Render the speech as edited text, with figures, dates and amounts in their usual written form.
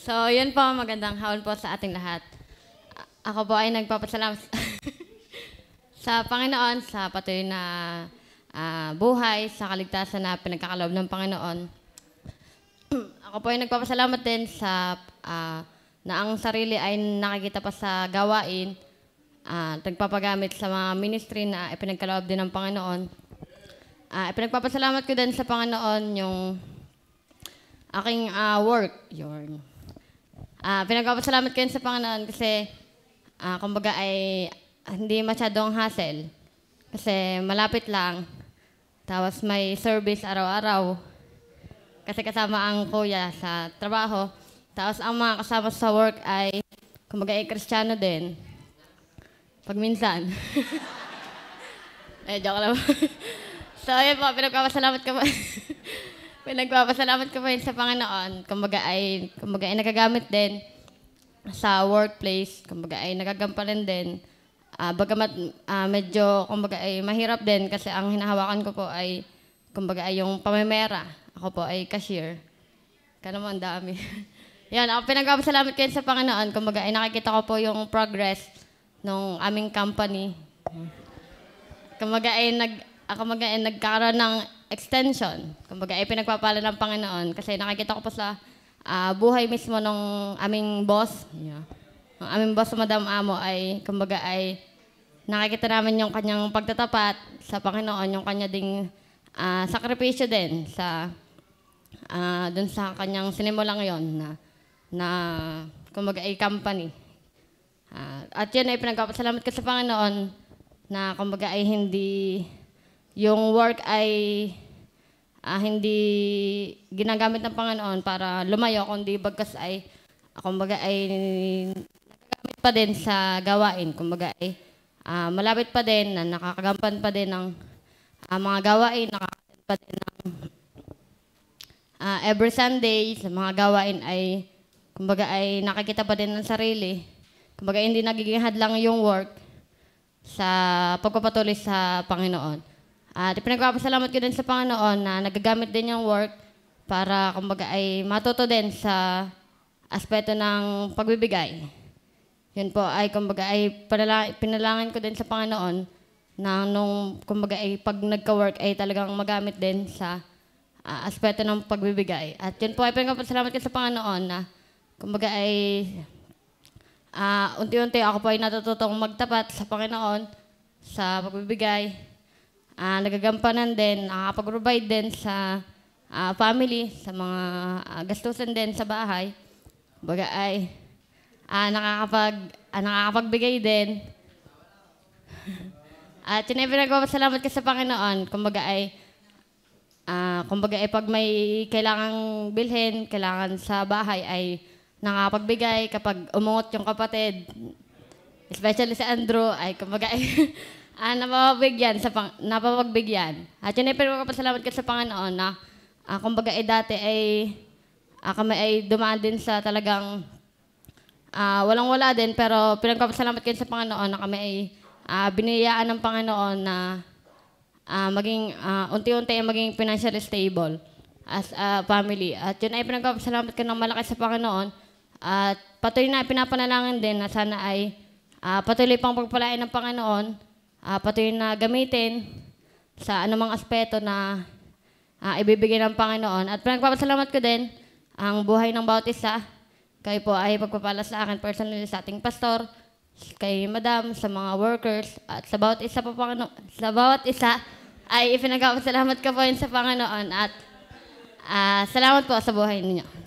So, yun po, magandang hapon po sa ating lahat. Ako po ay nagpapasalamat sa Panginoon sa patuloy na buhay, sa kaligtasan na pinagkakaloob ng Panginoon. Ako po ay nagpapasalamat din sa na ang sarili ay nakikita pa sa gawain, nagpapagamit sa mga ministry na ipinagkaloob din ng Panginoon. Ipinagpapasalamat ko din sa Panginoon yung aking work. Pinagpapasalamat ko din sa Panginoon kasi kumbaga ay hindi masyadong hassle. Kasi malapit lang. Tapos may service araw-araw. Kasi kasama ang kuya sa trabaho. Tapos ang mga kasama sa work ay kumbaga ay Kristiyano din. Pag minsan. Joke lang. So, ayun po, pinagpapasalamat ko po. Pinagpapasalamat ko po yun sa Panginoon. Kumbaga ay nagagamit din sa workplace. Kumbaga ay nagagampanan din. Bagamat medyo kumbaga ay mahirap din kasi ang hinahawakan ko po ay kumbaga ay yung pamemera. Ako po ay cashier. Kaya naman ang dami. Yan, ako pinagpapasalamat ko yun sa Panginoon. Kumbaga ay nakikita ko po yung progress ng aming company. Kumbaga ay nagkaroon ng extension. Kumbaga ay pinagpapala ng Panginoon kasi nakikita ko po sa buhay mismo ng aming boss. Yeah. Ang aming boss, Madam Amo, ay kumbaga ay nakikita namin yung kanyang pagtatapat sa Panginoon, yung kanya ding sakripisyo din sa dun sa kanyang sinimulang yon na kumbaga ay company. At yun ay pinagpapasalamat ko sa Panginoon na kumbaga ay hindi yung work ay hindi ginagamit ng Panginoon para lumayo, kundi bagkas ay kumbaga ay nagagamit pa din sa gawain. Kumbaga ay malapit pa din, na nakakagampan pa din ng mga gawain, nakakagampan pa din ng every Sunday sa mga gawain ay kumbaga ay nakikita pa din ng sarili. Kumbaga hindi nagiging hadlang yung work sa pagpapatuloy sa Panginoon. At pinagpapasalamat ko din sa Panginoon na nagagamit din yung work para kumbaga ay matuto din sa aspeto ng pagbibigay. Yun po ay kumbaga ay pinalangin ko din sa Panginoon na nung kumbaga ay pag nagka-work ay talagang magamit din sa aspeto ng pagbibigay. At yun po ay pinagpapasalamat ko sa Panginoon na kumbaga ay unti-unti ako po ay natututong magtapat sa Panginoon sa pagbibigay. Nagagampanan din, nakakapag-provide din sa family, sa mga gastusin din sa bahay. Baga ay nakakapagbigay din. At yun ay pinagpapasalamat ko sa Panginoon. Kumbaga ay pag may kailangang bilhin, kailangan sa bahay ay nakakapagbigay kapag umungot yung kapatid. Especially si Andrew ay kumbaga ay napapagbigyan. At yun ay pinagpapasalamat ko sa Panginoon na kumbaga ay dati ay kami ay dumaan din sa talagang walang-wala din, pero pinagpapasalamat ko sa Panginoon na kami ay biniyayaan ng Panginoon na maging unti-unti ay maging financially stable as a family. At yun ay pinagpapasalamat ko ng malaki sa Panginoon at patuloy na pinapanalangin din na sana ay patuloy pang pagpalain ng Panginoon, patuloy na gamitin sa anumang aspeto na ibibigay ng Panginoon. At pinagpapasalamat ko din ang buhay ng bawat isa. Kayo po ay pagpapala sa akin personally, sa ating pastor, kay Madam, sa mga workers, at sa bawat isa po, sa bawat isa ay ipinagpapasalamat ko po yun sa Panginoon. At salamat po sa buhay ninyo.